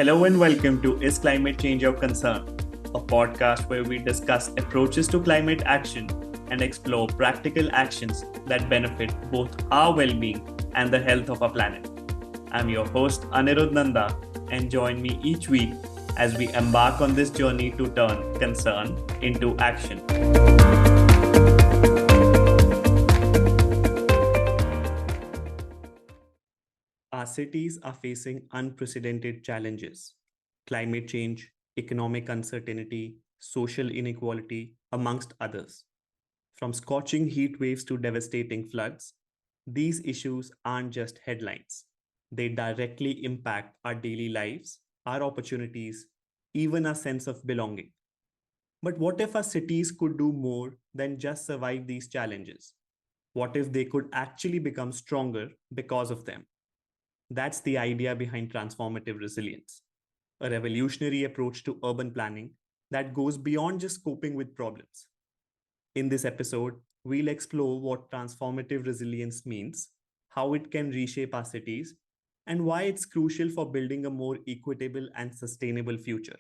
Hello and welcome to Is Climate Change Your Concern? A podcast where we discuss approaches to climate action and explore practical actions that benefit both our well-being and the health of our planet. I'm your host Anirudh Nanda, and join me each week as we embark on this journey to turn concern into action. Our cities are facing unprecedented challenges: climate change, economic uncertainty, social inequality, amongst others. From scorching heat waves to devastating floods, these issues aren't just headlines. They directly impact our daily lives, our opportunities, even our sense of belonging. But what if our cities could do more than just survive these challenges? What if they could actually become stronger because of them? That's the idea behind transformative resilience, a revolutionary approach to urban planning that goes beyond just coping with problems. In this episode, we'll explore what transformative resilience means, how it can reshape our cities, and why it's crucial for building a more equitable and sustainable future.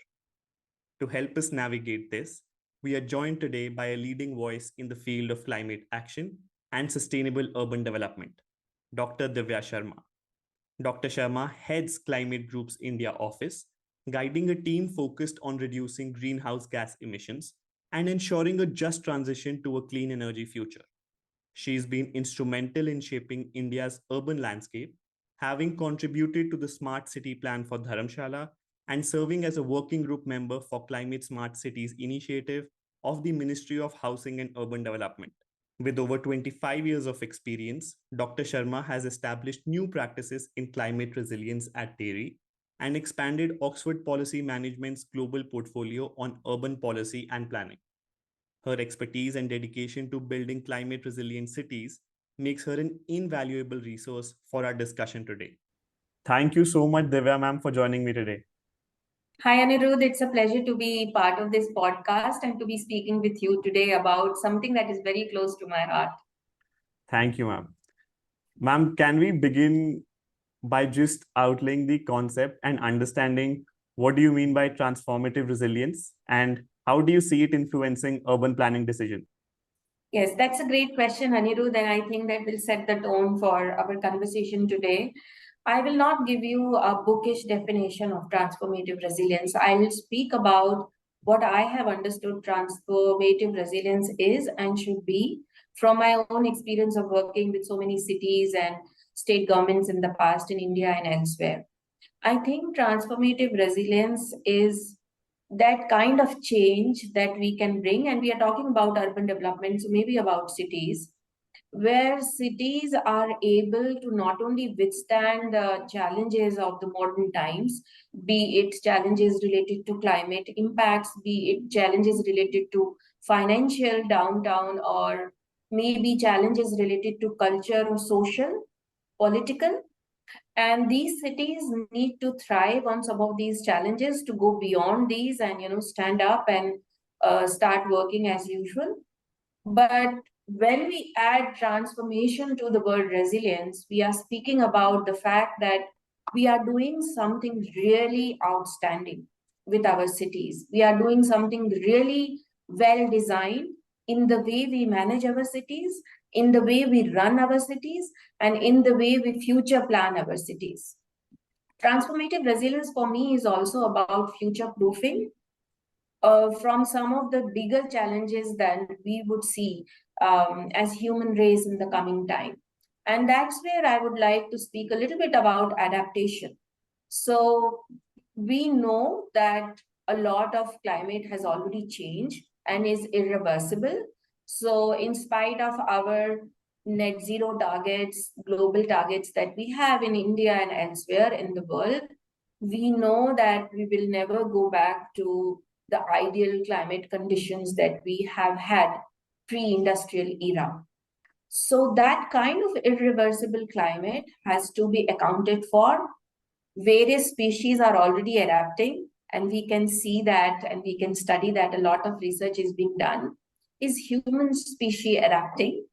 To help us navigate this, we are joined today by a leading voice in the field of climate action and sustainable urban development, Dr. Divya Sharma. Dr. Sharma heads Climate Group's India office, guiding a team focused on reducing greenhouse gas emissions and ensuring a just transition to a clean energy future. She's been instrumental in shaping India's urban landscape, having contributed to the Smart City Plan for Dharamshala and serving as a working group member for Climate Smart Cities initiative of the Ministry of Housing and Urban Development. With over 25 years of experience, Dr. Sharma has established new practices in climate resilience at TERI and expanded Oxford Policy Management's global portfolio on urban policy and planning. Her expertise and dedication to building climate resilient cities makes her an invaluable resource for our discussion today. Thank you so much, Divya ma'am, for joining me today. Hi, Anirudh. It's a pleasure to be part of this podcast and to be speaking with you today about something that is very close to my heart. Thank you, ma'am. Ma'am, can we begin by just outlining the concept and understanding what do you mean by transformative resilience and how do you see it influencing urban planning decisions? Yes, that's a great question, Anirudh, and I think that will set the tone for our conversation today. I will not give you a bookish definition of transformative resilience. I will speak about what I have understood transformative resilience is and should be from my own experience of working with so many cities and state governments in the past in India and elsewhere. I think transformative resilience is that kind of change that we can bring, and we are talking about urban development, so maybe about cities, where cities are able to not only withstand the challenges of the modern times, be it challenges related to climate impacts, be it challenges related to financial downtown, or maybe challenges related to culture or social, political. And these cities need to thrive on some of these challenges to go beyond these and stand up and start working as usual. But when we add transformation to the word resilience, we are speaking about the fact that we are doing something really outstanding with our cities. We are doing something really well designed in the way we manage our cities, in the way we run our cities, and in the way we future plan our cities. Transformative resilience for me is also about future proofing from some of the bigger challenges that we would see as human race in the coming time. And that's where I would like to speak a little bit about adaptation. So we know that a lot of climate has already changed and is irreversible. So in spite of our net zero targets, global targets that we have in India and elsewhere in the world, we know that we will never go back to the ideal climate conditions that we have had pre-industrial era. So that kind of irreversible climate has to be accounted for. Various species are already adapting, and we can see that and we can study that a lot of research is being done. Is human species adapting?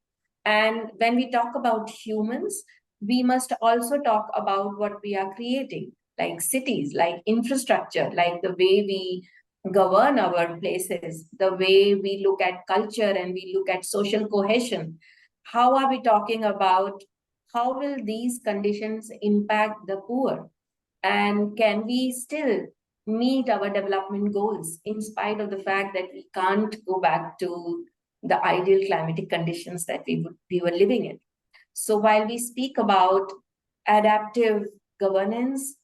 And when we talk about humans, we must also talk about what we are creating. like cities, like infrastructure, like the way we govern our places, the way we look at culture and we look at social cohesion. How are we talking about how will these conditions impact the poor? And can we still meet our development goals in spite of the fact that we can't go back to the ideal climatic conditions that we were living in? So while we speak about adaptive governance,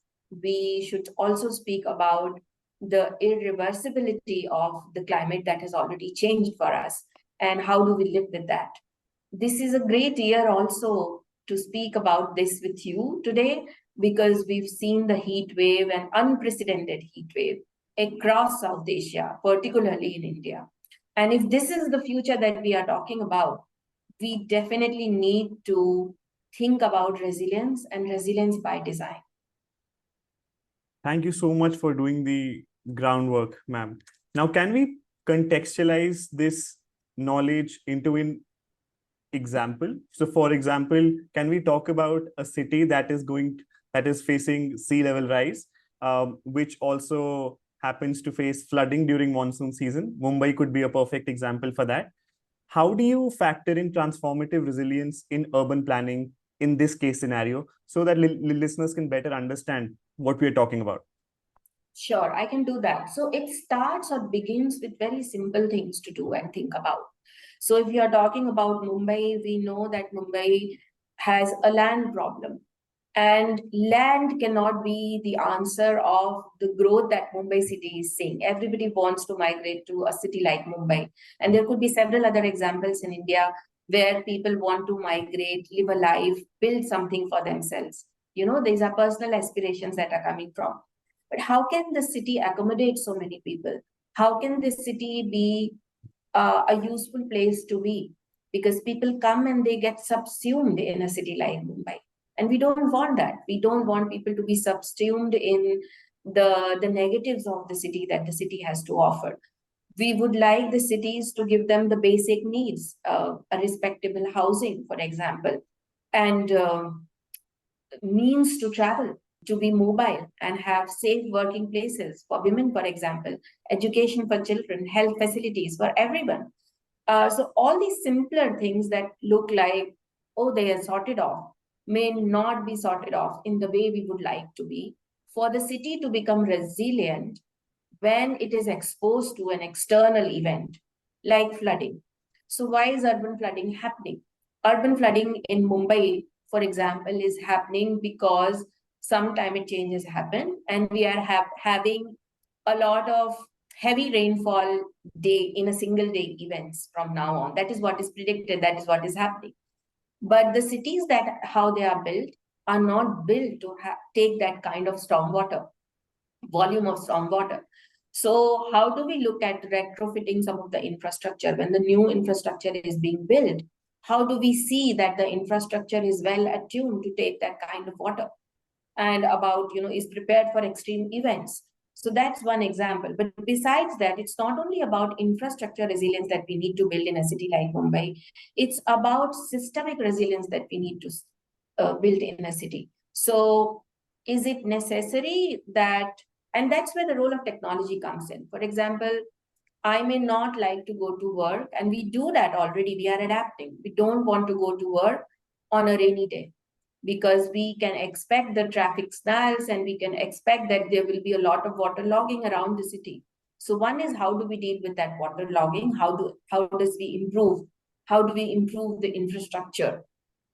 we should also speak about the irreversibility of the climate that has already changed for us, and how do we live with that. This is a great year also to speak about this with you today, because we've seen the heat wave, an unprecedented heat wave across South Asia, particularly in India. And if this is the future that we are talking about, we definitely need to think about resilience and resilience by design. Thank you so much for doing the groundwork, ma'am. Now, can we contextualize this knowledge into an example? So, for example, can we talk about a city that is facing sea level rise, which also happens to face flooding during monsoon season? Mumbai could be a perfect example for that. How do you factor in transformative resilience in urban planning in this case scenario so that listeners can better understand what we're talking about? Sure, I can do that. So it starts or begins with very simple things to do and think about. So if you are talking about Mumbai, we know that Mumbai has a land problem. And land cannot be the answer of the growth that Mumbai city is seeing. Everybody wants to migrate to a city like Mumbai. And there could be several other examples in India where people want to migrate, live a life, build something for themselves. You know, these are personal aspirations that are coming from. But how can the city accommodate so many people? How can this city be a useful place to be? Because people come and they get subsumed in a city like Mumbai. And we don't want that. We don't want people to be subsumed in the negatives of the city that the city has to offer. We would like the cities to give them the basic needs, a respectable housing, for example, and means to travel, to be mobile and have safe working places for women, for example, education for children, health facilities for everyone. So all these simpler things that look like, oh, they are sorted off, may not be sorted off in the way we would like to be. For the city to become resilient when it is exposed to an external event like flooding. So why is urban flooding happening? Urban flooding in Mumbai, for example, is happening because some climate changes happen and we are having a lot of heavy rainfall day in a single day events from now on. That is what is predicted, that is what is happening. But the cities that how they are built are not built to take that kind of stormwater, volume of stormwater. So how do we look at retrofitting some of the infrastructure when the new infrastructure is being built? How do we see that the infrastructure is well attuned to take that kind of water and about, is prepared for extreme events? So that's one example. But besides that, it's not only about infrastructure resilience that we need to build in a city like Mumbai. It's about systemic resilience that we need to build in a city. So is it necessary that, and that's where the role of technology comes in. For example, I may not like to go to work, and we do that already. We are adapting. We don't want to go to work on a rainy day because we can expect the traffic snarls and we can expect that there will be a lot of water logging around the city. So one is, how do we deal with that water logging? How does we improve? How do we improve the infrastructure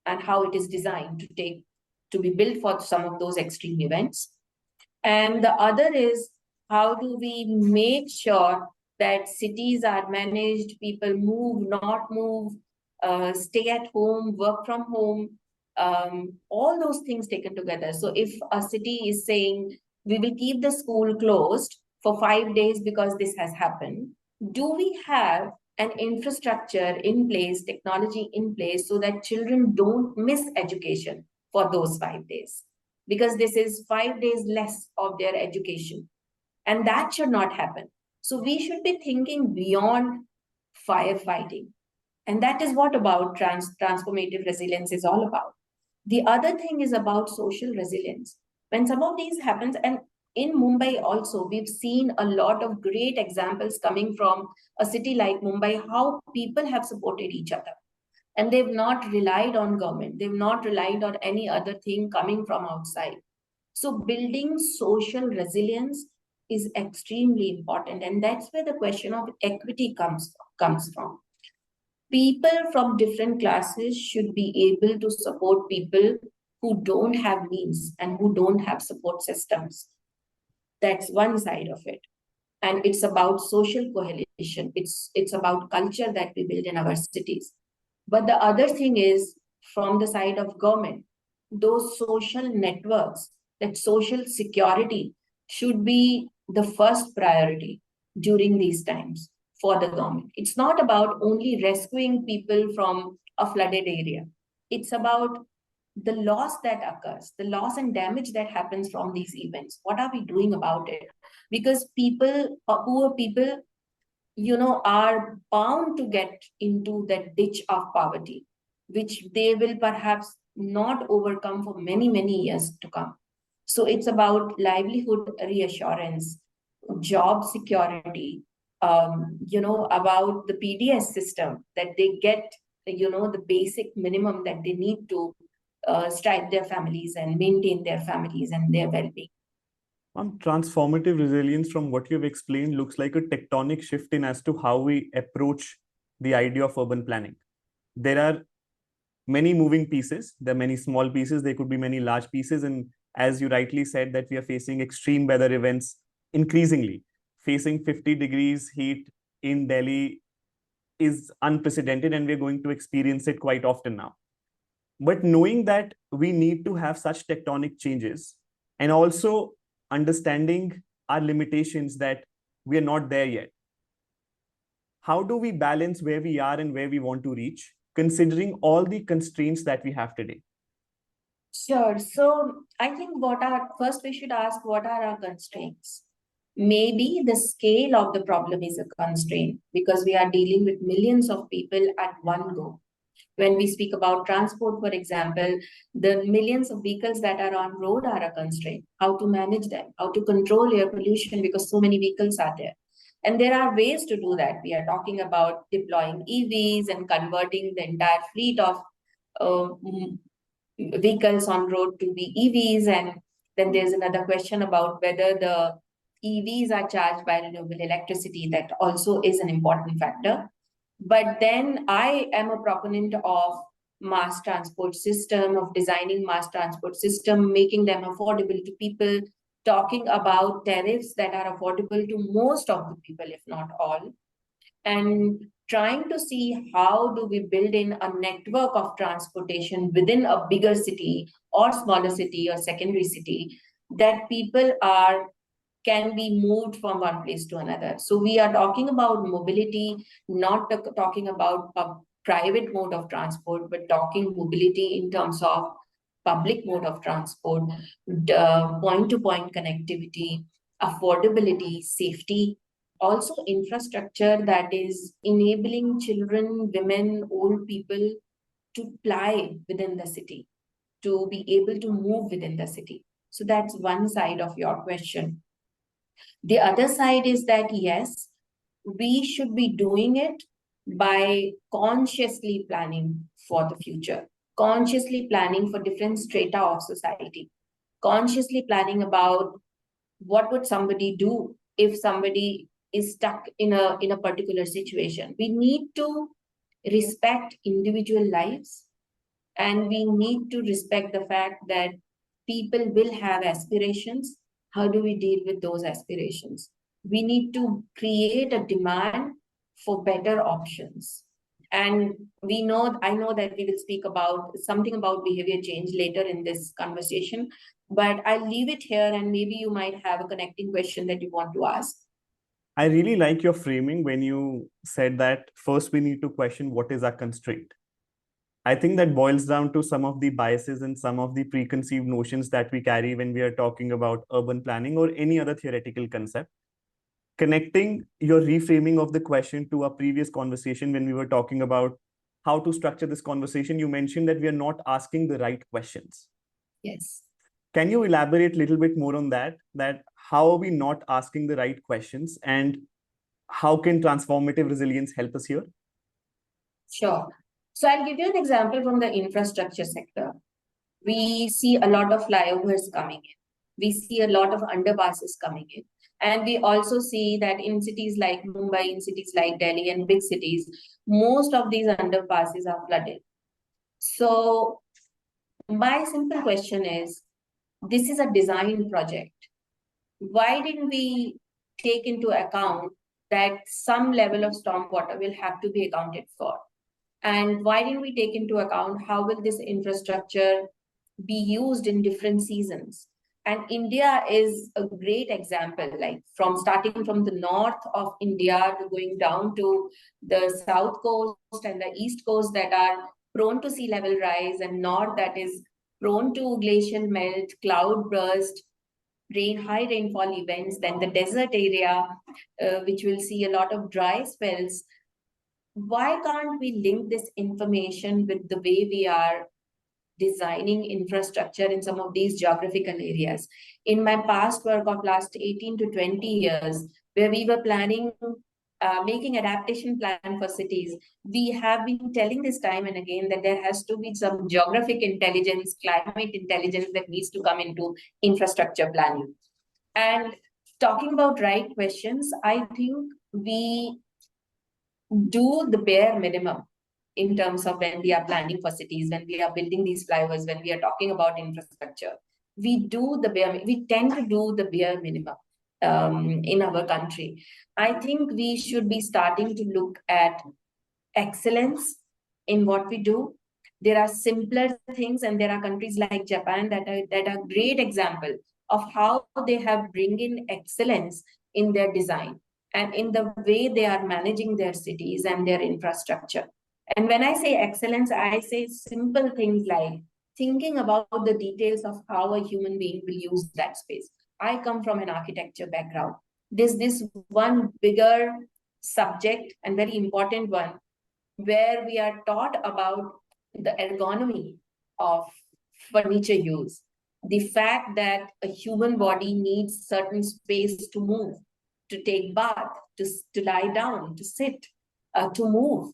and how it is designed to be built for some of those extreme events? And the other is, how do we make sure that cities are managed, people move, not move, stay at home, work from home, all those things taken together. So if a city is saying, we will keep the school closed for 5 days because this has happened, do we have an infrastructure in place, technology in place, so that children don't miss education for those 5 days? Because this is 5 days less of their education. And that should not happen. So we should be thinking beyond firefighting. And that is what about transformative resilience is all about. The other thing is about social resilience. When some of these happens, and in Mumbai also, we've seen a lot of great examples coming from a city like Mumbai, how people have supported each other. And they've not relied on government. They've not relied on any other thing coming from outside. So building social resilience is extremely important. And that's where the question of equity comes from. People from different classes should be able to support people who don't have means and who don't have support systems. That's one side of it. And it's about social coalition. It's about culture that we build in our cities. But the other thing is from the side of government, those social networks, that social security should be the first priority during these times for the government. It's not about only rescuing people from a flooded area. It's about the loss that occurs, the loss and damage that happens from these events. What are we doing about it? Because people, poor people, are bound to get into that ditch of poverty, which they will perhaps not overcome for many, many years to come. So it's about livelihood reassurance, job security, about the PDS system, that they get, the basic minimum that they need to strike their families and maintain their families and their well-being. Transformative resilience, from what you've explained, looks like a tectonic shift in as to how we approach the idea of urban planning. There are many moving pieces. There are many small pieces. There could be many large pieces. And as you rightly said, that we are facing extreme weather events increasingly. Facing 50 degrees heat in Delhi is unprecedented, and we're going to experience it quite often now. But knowing that we need to have such tectonic changes, and also understanding our limitations, that we are not there yet. How do we balance where we are and where we want to reach, considering all the constraints that we have today? Sure. So I think first we should ask, what are our constraints? Maybe the scale of the problem is a constraint because we are dealing with millions of people at one go. When we speak about transport, for example, the millions of vehicles that are on road are a constraint. How to manage them, how to control air pollution because so many vehicles are there. And there are ways to do that. We are talking about deploying EVs and converting the entire fleet of vehicles on road to be EVs. And then there's another question about whether the EVs are charged by renewable electricity. That also is an important factor. But then I am a proponent of mass transport system, of designing mass transport system, making them affordable to people, talking about tariffs that are affordable to most of the people, if not all, and trying to see how do we build in a network of transportation within a bigger city or smaller city or secondary city that people can be moved from one place to another. So we are talking about mobility, not talking about a private mode of transport, but talking mobility in terms of public mode of transport, point-to-point connectivity, affordability, safety, also infrastructure that is enabling children, women, old people to ply within the city, to be able to move within the city. So that's one side of your question. The other side is that, yes, we should be doing it by consciously planning for the future, consciously planning for different strata of society, consciously planning about what would somebody do if somebody is stuck in a particular situation. We need to respect individual lives, and we need to respect the fact that people will have aspirations. How do we deal with those aspirations? We need to create a demand for better options. And I know that we will speak about something about behavior change later in this conversation, but I'll leave it here and maybe you might have a connecting question that you want to ask. I really like your framing when you said that first we need to question what is our constraint. I think that boils down to some of the biases and some of the preconceived notions that we carry when we are talking about urban planning or any other theoretical concept. Connecting your reframing of the question to a previous conversation when we were talking about how to structure this conversation, you mentioned that we are not asking the right questions. Yes. Can you elaborate a little bit more on that? That how are we not asking the right questions, and how can transformative resilience help us here? Sure. So I'll give you an example from the infrastructure sector. We see a lot of flyovers coming in. We see a lot of underpasses coming in. And we also see that in cities like Mumbai, in cities like Delhi and big cities, most of these underpasses are flooded. So my simple question is, this is a design project. Why didn't we take into account that some level of stormwater will have to be accounted for? And why didn't we take into account how will this infrastructure be used in different seasons? And India is a great example, like from starting from the north of India to going down to the south coast and the east coast that are prone to sea level rise, and north that is prone to glacial melt, cloud burst, high rainfall events, then the desert area, which will see a lot of dry spells. Why can't we link this information with the way we are designing infrastructure in some of these geographical areas? In my past work of last 18 to 20 years, where we were planning, making adaptation plan for cities, we have been telling this time and again that there has to be some geographic intelligence, climate intelligence that needs to come into infrastructure planning. And talking about right questions, I think we do the bare minimum in terms of when we are planning for cities, when we are building these flyovers, when we are talking about infrastructure. We tend to do the bare minimum in our country. I think we should be starting to look at excellence in what we do. There are simpler things, and there are countries like Japan that are great example of how they have bring in excellence in their design and in the way they are managing their cities and their infrastructure. And when I say excellence, I say simple things like thinking about the details of how a human being will use that space. I come from an architecture background. This one bigger subject and very important one, where we are taught about the ergonomy of furniture use, the fact that a human body needs certain space to move, to take bath, to lie down, to sit, to move.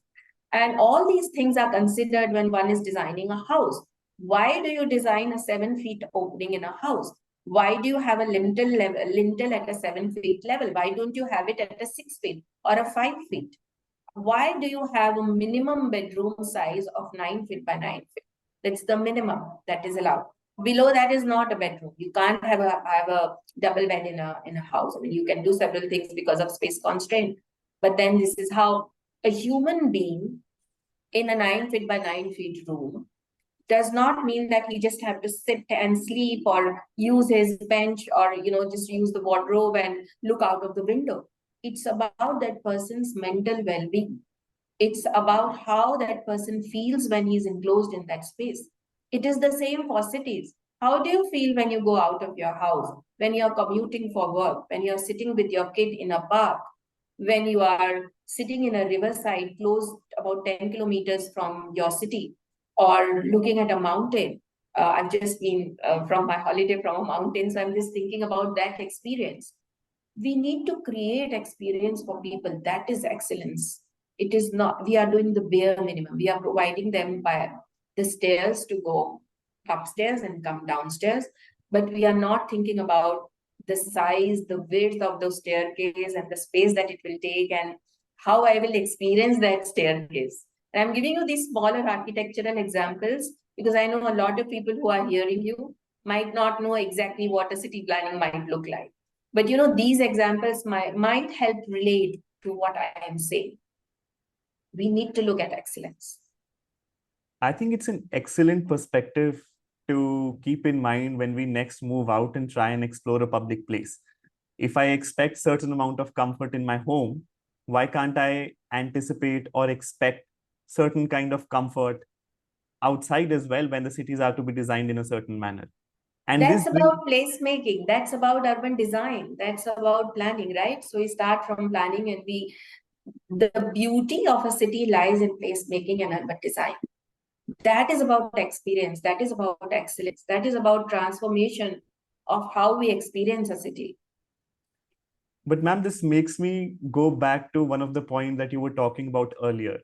And all these things are considered when one is designing a house. Why do you design a 7 feet opening in a house? Why do you have a lintel at a 7 feet level? Why don't you have it at a 6 feet or a 5 feet? Why do you have a minimum bedroom size of 9 feet by 9 feet? That's the minimum that is allowed. Below that is not a bedroom. You can't have a double bed in a house. I mean, you can do several things because of space constraint. But then this is how a human being in a 9 feet by 9 feet room does not mean that he just have to sit and sleep or use his bench or just use the wardrobe and look out of the window. It's about that person's mental well-being. It's about how that person feels when he's enclosed in that space. It is the same for cities. How do you feel when you go out of your house, when you're commuting for work, when you're sitting with your kid in a park, when you are sitting in a riverside close about 10 kilometers from your city, or looking at a mountain? I've just been from my holiday from a mountain, so I'm just thinking about that experience. We need to create experience for people. That is excellence. It is not, we are doing the bare minimum. We are providing them by the stairs to go upstairs and come downstairs, but we are not thinking about the size, the width of those staircase and the space that it will take and how I will experience that staircase. And I'm giving you these smaller architectural examples because I know a lot of people who are hearing you might not know exactly what a city planning might look like. But these examples might help relate to what I am saying. We need to look at excellence. I think it's an excellent perspective to keep in mind when we next move out and try and explore a public place. If I expect certain amount of comfort in my home, why can't I anticipate or expect certain kind of comfort outside as well when the cities are to be designed in a certain manner? And that's about placemaking. That's about urban design. That's about planning, right? So we start from planning, and the beauty of a city lies in placemaking and urban design. That is about experience. That is about excellence. That is about transformation of how we experience a city. But ma'am, this makes me go back to one of the points that you were talking about earlier.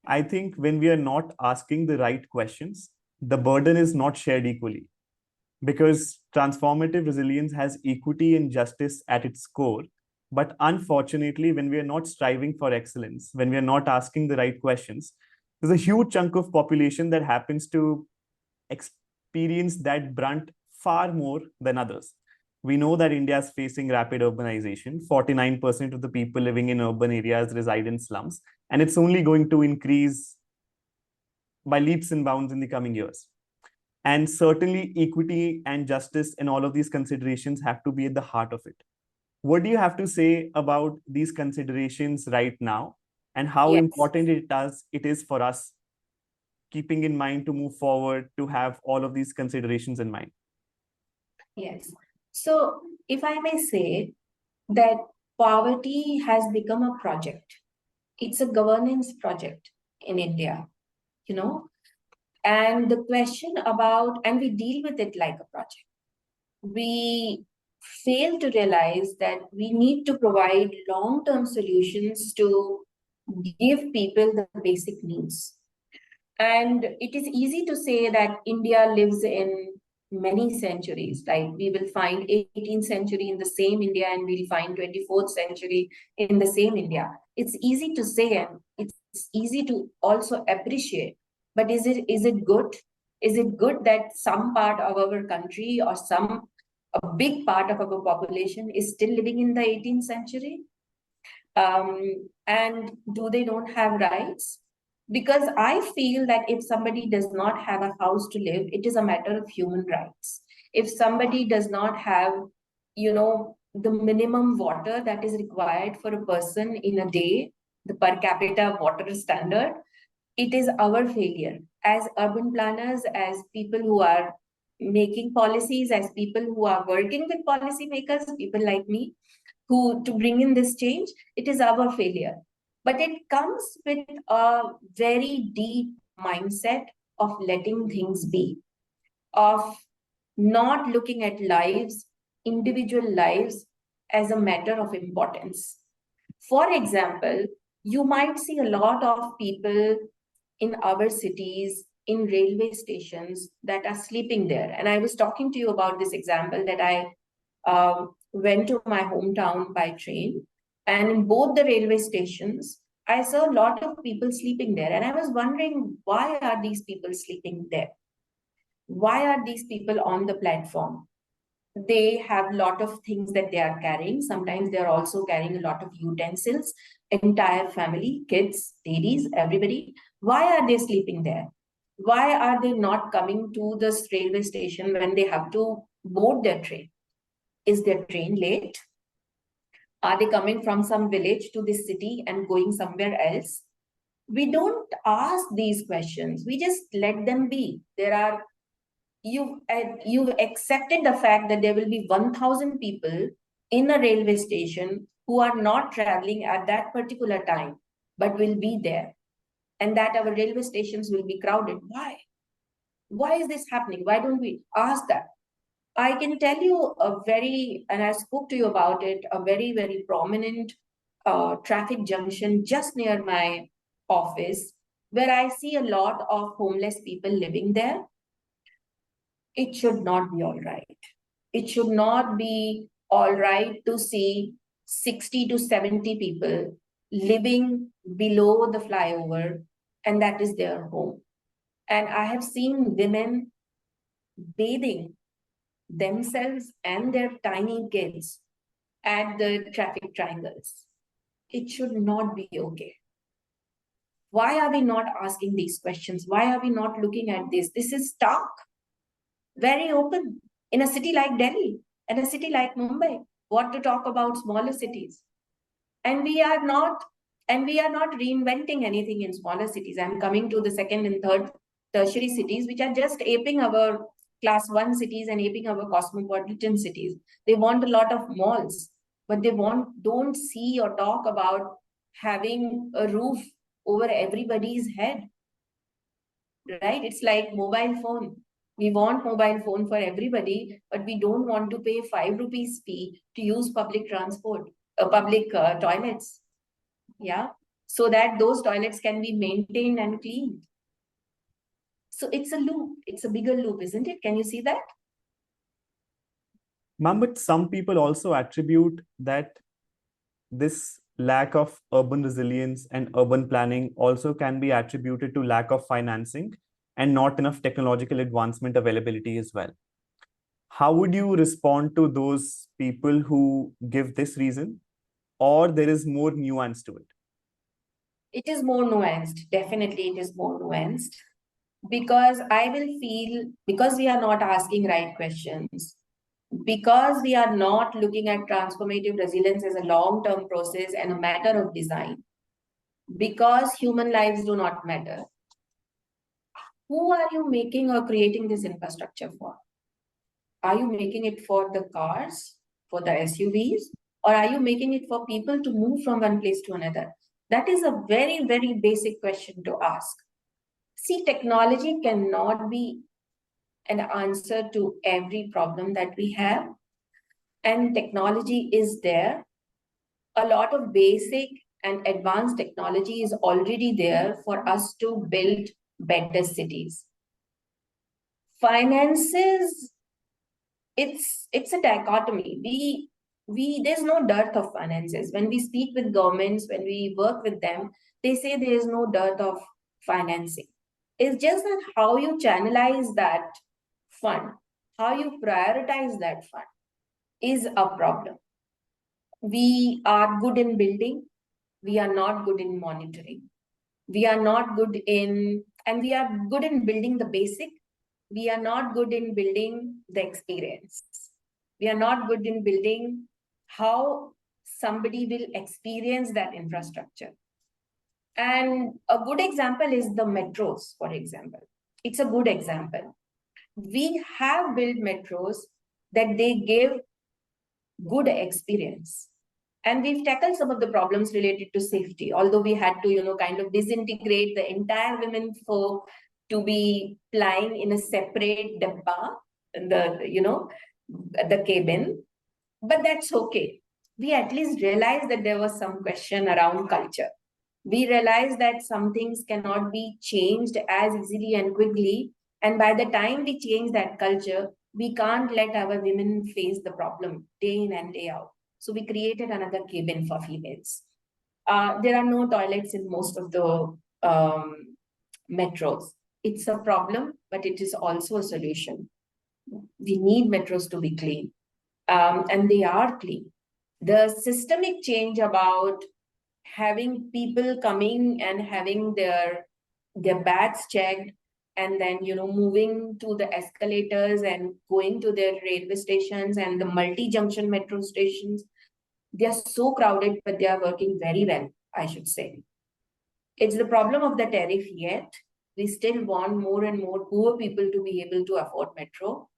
I think when we are not asking the right questions, the burden is not shared equally, because transformative resilience has equity and justice at its core. But unfortunately, when we are not striving for excellence, when we are not asking the right questions, there's a huge chunk of population that happens to experience that brunt far more than others. We know that India is facing rapid urbanization. 49% of the people living in urban areas reside in slums, and it's only going to increase by leaps and bounds in the coming years. And certainly, equity and justice and all of these considerations have to be at the heart of it. What do you have to say about these considerations right now, and how Yes. important it is for us, keeping in mind to move forward, to have all of these considerations in mind? Yes. So, if I may say that poverty has become a project, it's a governance project in India, you know, and the question about, and we deal with it like a project. We fail to realize that we need to provide long-term solutions to give people the basic needs. And it is easy to say that India lives in many centuries. Like we will find 18th century in the same India and we'll find 24th century in the same India. It's easy to say and it's easy to also appreciate. But is it good? Is it good that some part of our country or a big part of our population is still living in the 18th century? And do they don't have rights? Because I feel that if somebody does not have a house to live, it is a matter of human rights. If somebody does not have, the minimum water that is required for a person in a day, the per capita water standard, it is our failure as urban planners, as people who are making policies, as people who are working with policymakers, people like me, who to bring in this change. It is our failure, but it comes with a very deep mindset of letting things be, of not looking at lives, individual lives, as a matter of importance. For example, you might see a lot of people in our cities, in railway stations, that are sleeping there. And I was talking to you about this example that I went to my hometown by train. And in both the railway stations, I saw a lot of people sleeping there. And I was wondering, why are these people sleeping there? Why are these people on the platform? They have a lot of things that they are carrying. Sometimes they are also carrying a lot of utensils, entire family, kids, ladies, everybody. Why are they sleeping there? Why are they not coming to this railway station when they have to board their train? Is their train late? Are they coming from some village to this city and going somewhere else? We don't ask these questions. We just let them be. You've accepted the fact that there will be 1,000 people in a railway station who are not traveling at that particular time, but will be there, and that our railway stations will be crowded. Why? Why is this happening? Why don't we ask that? I can tell you and I spoke to you about it, a very, very prominent traffic junction just near my office, where I see a lot of homeless people living there. It should not be all right. It should not be all right to see 60 to 70 people living below the flyover, and that is their home. And I have seen women bathing themselves and their tiny kids at the traffic triangles. It should not be okay. Why are we not asking these questions? Why are we not looking at this? This is stark, very open in a city like Delhi and a city like Mumbai. What to talk about smaller cities? And we are not reinventing anything in smaller cities. I'm coming to the second and third tertiary cities, which are just aping our class one cities and aping our cosmopolitan cities. They want a lot of malls, but don't see or talk about having a roof over everybody's head. right? It's like mobile phone. We want mobile phone for everybody, but we don't want to pay 5 rupees fee to use public transport, public toilets. Yeah. So that those toilets can be maintained and cleaned. So it's a loop. It's a bigger loop, isn't it? Can you see that? Ma'am, but some people also attribute that this lack of urban resilience and urban planning also can be attributed to lack of financing and not enough technological advancement availability as well. How would you respond to those people who give this reason, or there is more nuance to it? It is more nuanced. Definitely, it is more nuanced because I will feel because we are not asking right questions, because we are not looking at transformative resilience as a long term process and a matter of design, because human lives do not matter. Who are you making or creating this infrastructure for? Are you making it for the cars, for the SUVs, or are you making it for people to move from one place to another? That is a very, very basic question to ask. See, technology cannot be an answer to every problem that we have, and technology is there. A lot of basic and advanced technology is already there for us to build better cities. Finances, it's a dichotomy. We there's no dearth of finances. When we speak with governments, when we work with them, they say there is no dearth of financing. It's just that how you channelize that fund, how you prioritize that fund is a problem. We are good in building, we are not good in monitoring. We are not good in, and we are good in building the basic. We are not good in building the experience. We are not good in building how somebody will experience that infrastructure. And a good example is the metros, for example. It's a good example. We have built metros that they give good experience. And we've tackled some of the problems related to safety, although we had to, kind of disintegrate the entire women folk to be flying in a separate dabba, the cabin. But that's okay. We at least realized that there was some question around culture. We realized that some things cannot be changed as easily and quickly. And by the time we change that culture, we can't let our women face the problem day in and day out. So we created another cabin for females. There are no toilets in most of the metros. It's a problem, but it is also a solution. We need metros to be clean, and they are clean. The systemic change about having people coming and having their bags checked and then moving to the escalators and going to their railway stations and the multi-junction metro stations, they are so crowded, but they are working very well, I should say. It's the problem of the tariff yet. We still want more and more poor people to be able to afford metro.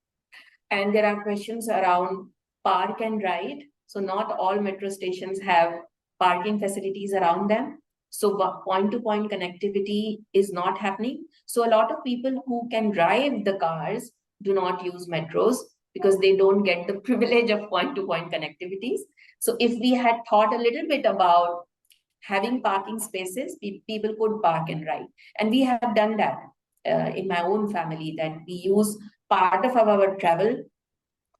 And there are questions around park and ride. So not all metro stations have parking facilities around them. So point-to-point connectivity is not happening. So a lot of people who can drive the cars do not use metros because they don't get the privilege of point-to-point connectivities. So if we had thought a little bit about having parking spaces, people could park and ride. And we have done that in my own family, that we use part of our travel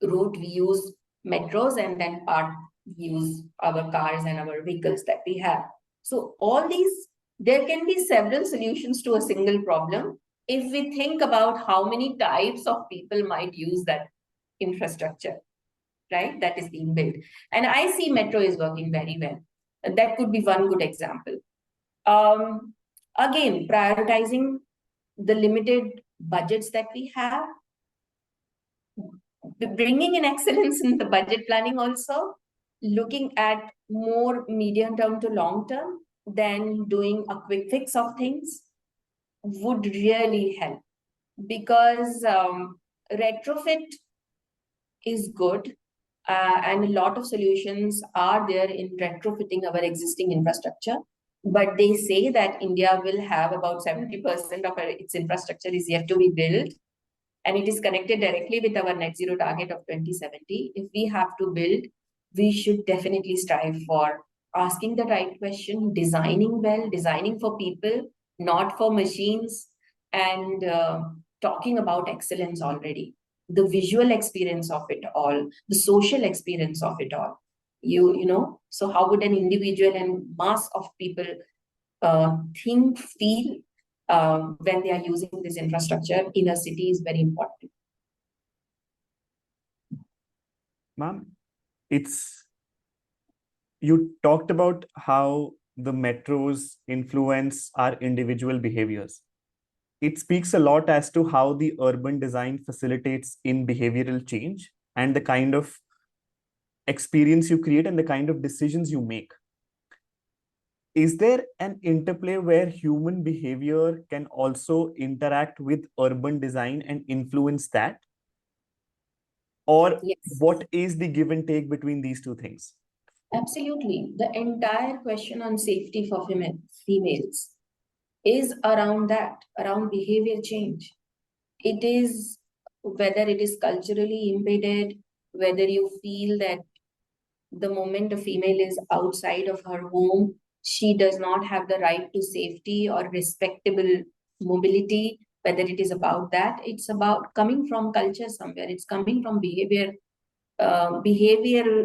route, we use metros, and then part we use our cars and our vehicles that we have. So all these, there can be several solutions to a single problem if we think about how many types of people might use that infrastructure, right? That is being built. And I see metro is working very well. That could be one good example. Again, prioritizing the limited budgets that we have, bringing in excellence in the budget planning also, looking at more medium term to long term than doing a quick fix of things would really help, because retrofit is good, and a lot of solutions are there in retrofitting our existing infrastructure. But they say that India will have about 70% of its infrastructure is yet to be built, and it is connected directly with our net zero target of 2070. If we have to build, we should definitely strive for asking the right question, designing well, designing for people, not for machines, and talking about excellence already. The visual experience of it all, the social experience of it all. So how would an individual and mass of people think, feel when they are using this infrastructure in a city is very important. Ma'am, you talked about how the metros influence our individual behaviors. It speaks a lot as to how the urban design facilitates in behavioral change and the kind of experience you create and the kind of decisions you make. Is there an interplay where human behavior can also interact with urban design and influence that? Or Yes, what is the give and take between these two things? absolutely. The entire question on safety for females is around that, around behavior change. It is whether it is culturally embedded, whether you feel that the moment a female is outside of her home, she does not have the right to safety or respectable mobility, whether it is about that. It's about coming from culture somewhere, it's coming from behavioral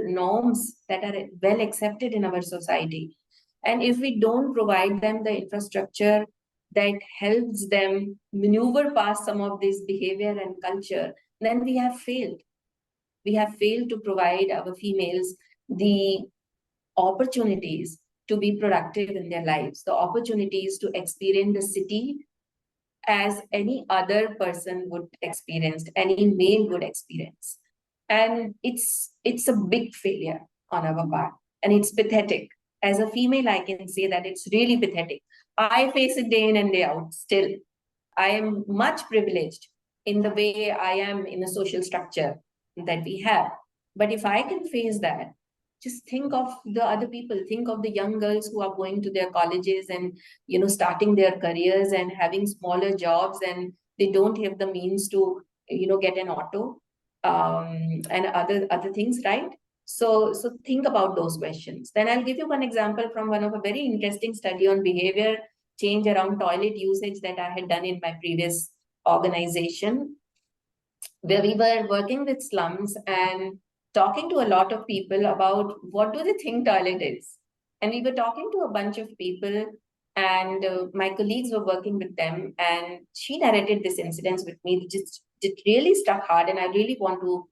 norms that are well accepted in our society. And if we don't provide them the infrastructure that helps them maneuver past some of this behavior and culture, then we have failed. We have failed to provide our females the opportunities to be productive in their lives, the opportunities to experience the city as any other person would experience, any male would experience. And it's a big failure on our part. And it's pathetic. As a female, I can say that it's really pathetic. I face it day in and day out still. I am much privileged in the way I am in a social structure that we have. But if I can face that, just think of the other people, think of the young girls who are going to their colleges and starting their careers and having smaller jobs, and they don't have the means to get an auto and other things, right? So think about those questions. Then I'll give you one example from one of a very interesting study on behavior change around toilet usage that I had done in my previous organization, where we were working with slums and talking to a lot of people about what do they think toilet is. And we were talking to a bunch of people, and my colleagues were working with them, and she narrated this incident with me, which just it really struck hard, and I really want to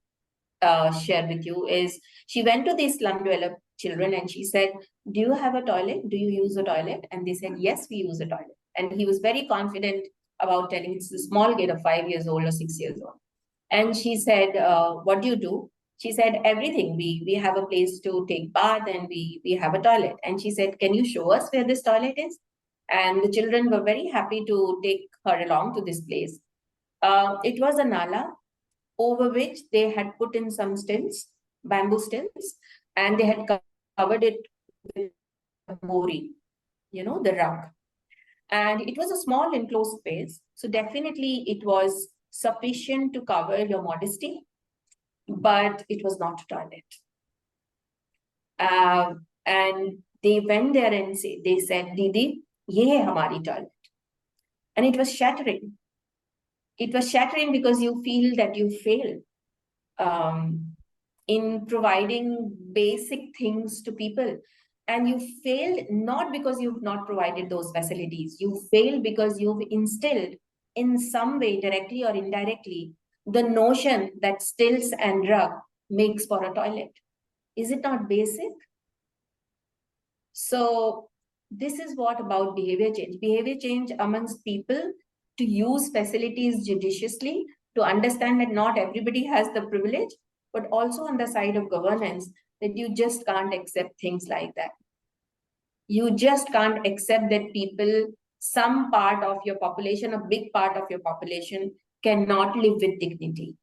share with you. Is she went to these slum dweller children and she said, do you have a toilet? Do you use a toilet? And they said, yes, we use a toilet. And he was very confident about telling, it's a small kid of 5 years old or 6 years old. And she said, what do you do? She said, everything. We have a place to take bath, and we have a toilet. And she said, can you show us where this toilet is? And the children were very happy to take her along to this place. It was a nala over which they had put in some stilts, bamboo stilts, and they had covered it with mori, the rug. And it was a small enclosed space. So definitely it was sufficient to cover your modesty, but it was not a toilet. And they went there and they said, Didi, ye hai hamari toilet. And it was shattering. It was shattering because you feel that you failed in providing basic things to people. And you failed not because you've not provided those facilities. You failed because you've instilled in some way, directly or indirectly, the notion that stilts and rug makes for a toilet. Is it not basic? So this is what about behavior change. Behavior change amongst people to use facilities judiciously, to understand that not everybody has the privilege, but also on the side of governance, that you just can't accept things like that. You just can't accept that people, some part of your population, a big part of your population, cannot live with dignity.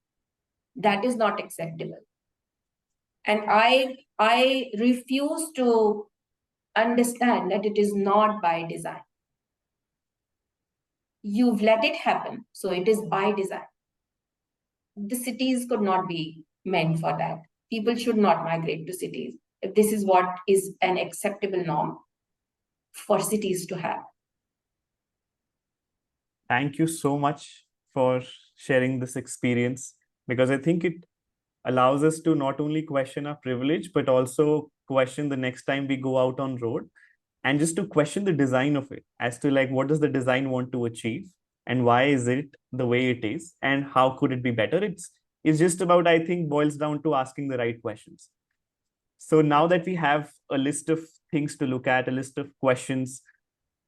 That is not acceptable. And I refuse to understand that it is not by design. You've let it happen, so it is by design. The cities could not be meant for that. People should not migrate to cities if this is what is an acceptable norm for cities to have. Thank you so much for sharing this experience, because I think it allows us to not only question our privilege, but also question the next time we go out on road, and just to question the design of it as to like what does the design want to achieve, and why is it the way it is, and how could it be better. It's just about, I think, boils down to asking the right questions. So now that we have a list of things to look at, a list of questions,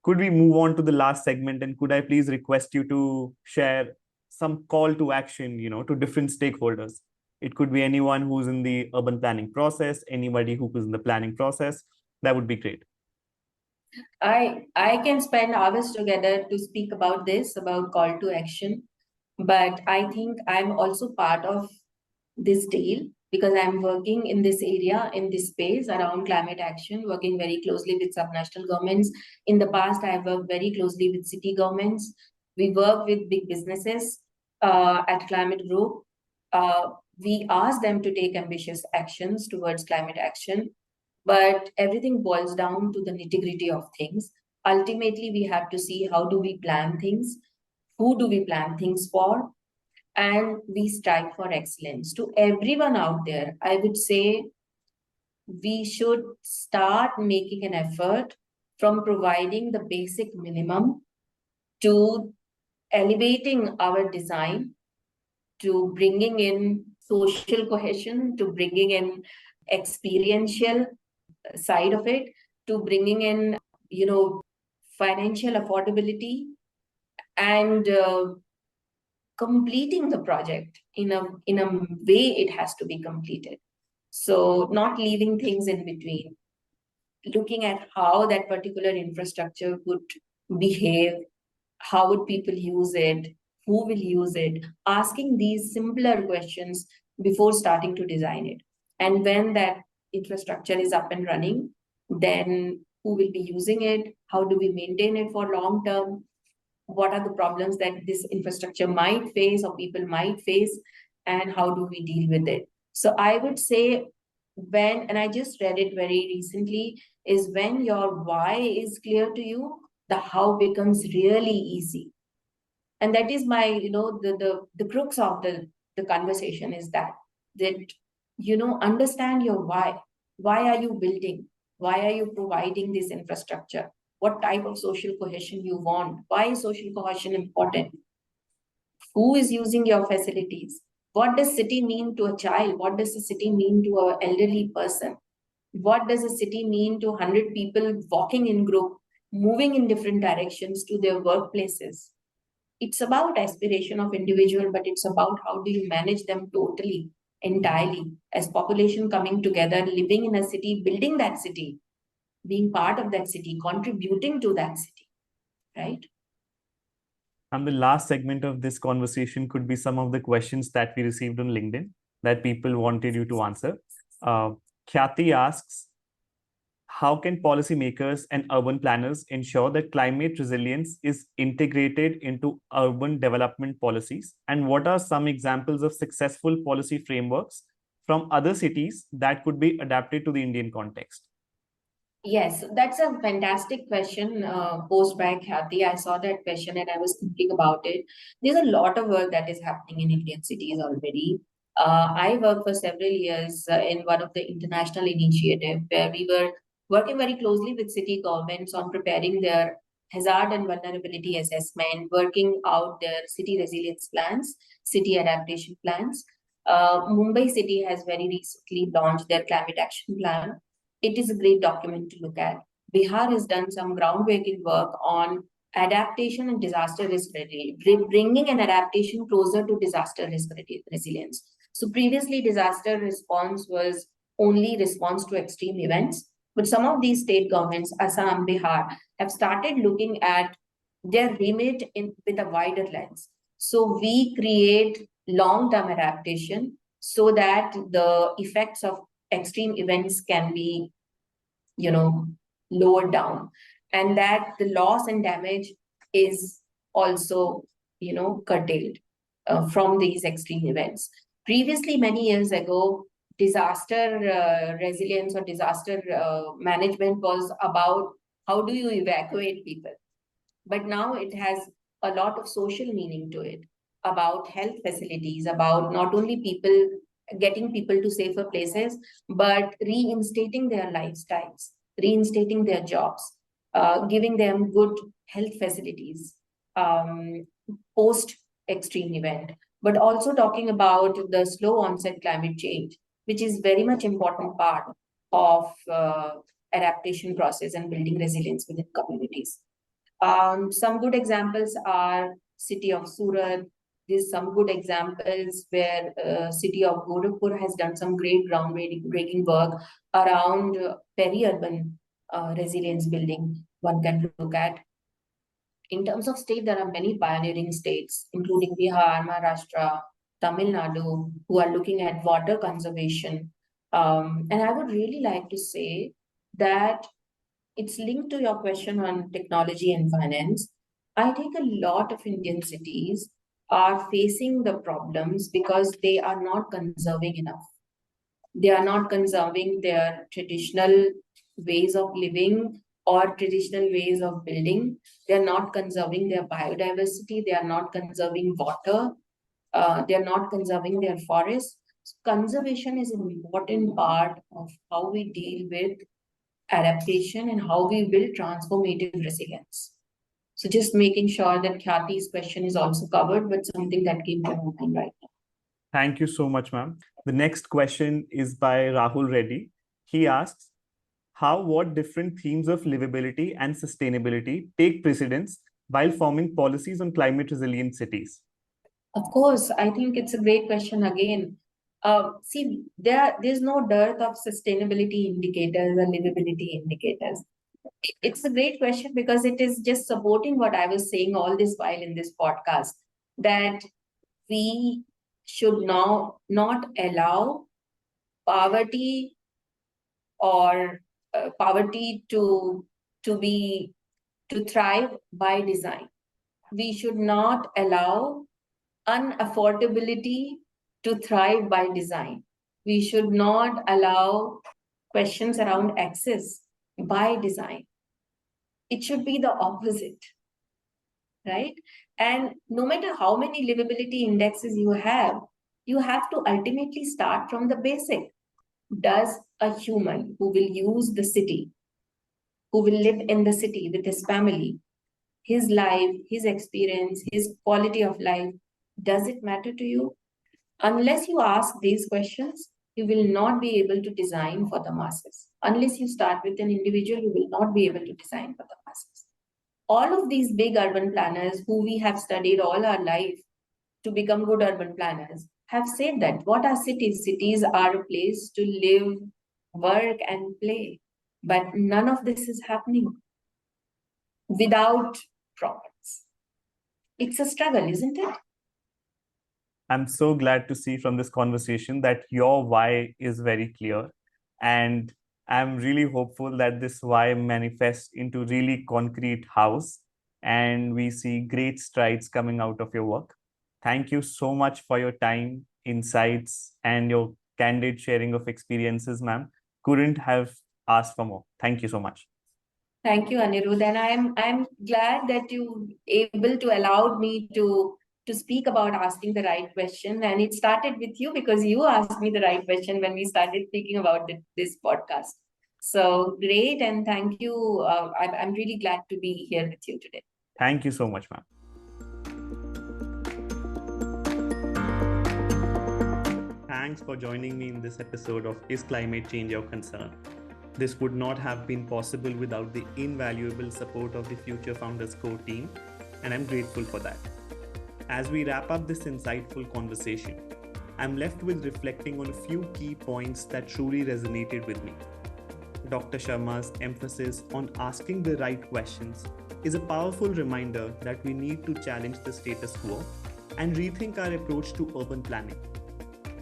could we move on to the last segment, and could I please request you to share some call to action, to different stakeholders? It could be anyone who's in the urban planning process, anybody who is in the planning process. That would be great. I can spend hours together to speak about this, about call to action, but I think I'm also part of this deal because I'm working in this area, in this space around climate action, working very closely with subnational governments. In the past, I've worked very closely with city governments. We work with big businesses at Climate Group. We ask them to take ambitious actions towards climate action, but everything boils down to the nitty-gritty of things. Ultimately, we have to see how do we plan things, who do we plan things for, and we strive for excellence. To everyone out there, I would say we should start making an effort from providing the basic minimum to elevating our design, to bringing in social cohesion, to bringing in experiential side of it, to bringing in, financial affordability, and completing the project in a way it has to be completed. So not leaving things in between, looking at how that particular infrastructure would behave, how would people use it, who will use it, asking these simpler questions before starting to design it. And when that infrastructure is up and running, then who will be using it, how do we maintain it for long term, what are the problems that this infrastructure might face or people might face, and how do we deal with it. So I would say, when, and I just read it very recently, is when your why is clear to you, the how becomes really easy. And that is my, the crux of the conversation is that understand your why. Why are you building? Why are you providing this infrastructure? What type of social cohesion you want? Why is social cohesion important? Who is using your facilities? What does city mean to a child? What does a city mean to an elderly person? What does a city mean to 100 people walking in group, moving in different directions to their workplaces? It's about aspiration of individual, but it's about how do you manage them totally, entirely, as population coming together, living in a city, building that city, being part of that city, contributing to that city, right? And the last segment of this conversation could be some of the questions that we received on LinkedIn that people wanted you to answer. Khyati asks, how can policymakers and urban planners ensure that climate resilience is integrated into urban development policies? And what are some examples of successful policy frameworks from other cities that could be adapted to the Indian context? Yes, that's a fantastic question posed by Khyati. I saw that question and I was thinking about it. There's a lot of work that is happening in Indian cities already. I worked for several years in one of the international initiative where we were working very closely with city governments on preparing their hazard and vulnerability assessment, working out their city resilience plans, city adaptation plans. Mumbai city has very recently launched their climate action plan. It is a great document to look at. Bihar has done some groundbreaking work on adaptation and disaster risk bringing an adaptation closer to disaster risk resilience. So previously, disaster response was only response to extreme events, but some of these state governments, Assam, Bihar, have started looking at their remit with a wider lens. So we create long-term adaptation so that the effects of extreme events can be, lowered down, and that the loss and damage is also, curtailed from these extreme events. Previously, many years ago, disaster resilience or disaster management was about how do you evacuate people. But now it has a lot of social meaning to it, about health facilities, about not only people getting people to safer places, but reinstating their lifestyles, reinstating their jobs, giving them good health facilities post extreme event, but also talking about the slow onset climate change, which is very much important part of adaptation process and building resilience within communities. Some good examples are city of Surat. There's some good examples where city of Gorakhpur has done some great groundbreaking work around peri-urban resilience building. One can look at. In terms of state, there are many pioneering states, including Bihar, Maharashtra, Tamil Nadu, who are looking at water conservation. And I would really like to say that it's linked to your question on technology and finance. I think a lot of Indian cities are facing the problems because they are not conserving enough. They are not conserving their traditional ways of living or traditional ways of building. They are not conserving their biodiversity. They are not conserving water. They are not conserving their forests. So conservation is an important part of how we deal with adaptation and how we build transformative resilience. So just making sure that Khyati's question is also covered, but something that came to my mind right now. Thank you so much, ma'am. The next question is by Rahul Reddy. He asks, what different themes of livability and sustainability take precedence while forming policies on climate resilient cities? Of course, I think it's a great question again. See, there's no dearth of sustainability indicators or livability indicators. It's a great question because it is just supporting what I was saying all this while in this podcast, that we should now not allow poverty or poverty to thrive by design. We should not allow unaffordability to thrive by design. We should not allow questions around access by design. It should be the opposite, right? And no matter how many livability indexes you have to ultimately start from the basic. Does a human who will use the city, who will live in the city with his family, his life, his experience, his quality of life, does it matter to you? Unless you ask these questions, you will not be able to design for the masses. Unless you start with an individual, you will not be able to design for the masses. All of these big urban planners who we have studied all our life to become good urban planners have said that what are cities? Cities are a place to live, work, and play. But none of this is happening without profits. It's a struggle, isn't it? I'm so glad to see from this conversation that your why is very clear. And I'm really hopeful that this why manifests into really concrete house and we see great strides coming out of your work. Thank you so much for your time, insights, and your candid sharing of experiences, ma'am. Couldn't have asked for more. Thank you so much. Thank you, Anirudh. And I'm glad that you able to allow me to speak about asking the right question. And it started with you because you asked me the right question when we started speaking about this podcast. So great. And thank you. I'm really glad to be here with you today. Thank you so much, ma'am. Thanks for joining me in this episode of Is Climate Change Your Concern? This would not have been possible without the invaluable support of the Future Founders core team, and I'm grateful for that. As we wrap up this insightful conversation, I'm left with reflecting on a few key points that truly resonated with me. Dr. Sharma's emphasis on asking the right questions is a powerful reminder that we need to challenge the status quo and rethink our approach to urban planning.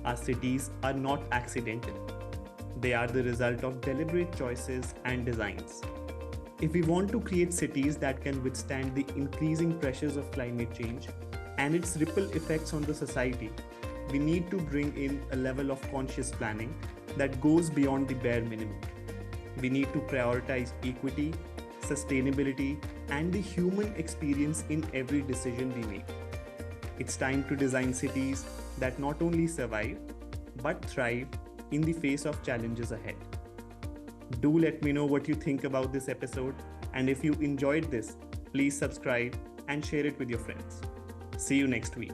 Our cities are not accidental. They are the result of deliberate choices and designs. If we want to create cities that can withstand the increasing pressures of climate change and its ripple effects on the society, we need to bring in a level of conscious planning that goes beyond the bare minimum. We need to prioritize equity, sustainability, and the human experience in every decision we make. It's time to design cities that not only survive, but thrive in the face of challenges ahead. Do let me know what you think about this episode, and if you enjoyed this, please subscribe and share it with your friends. See you next week.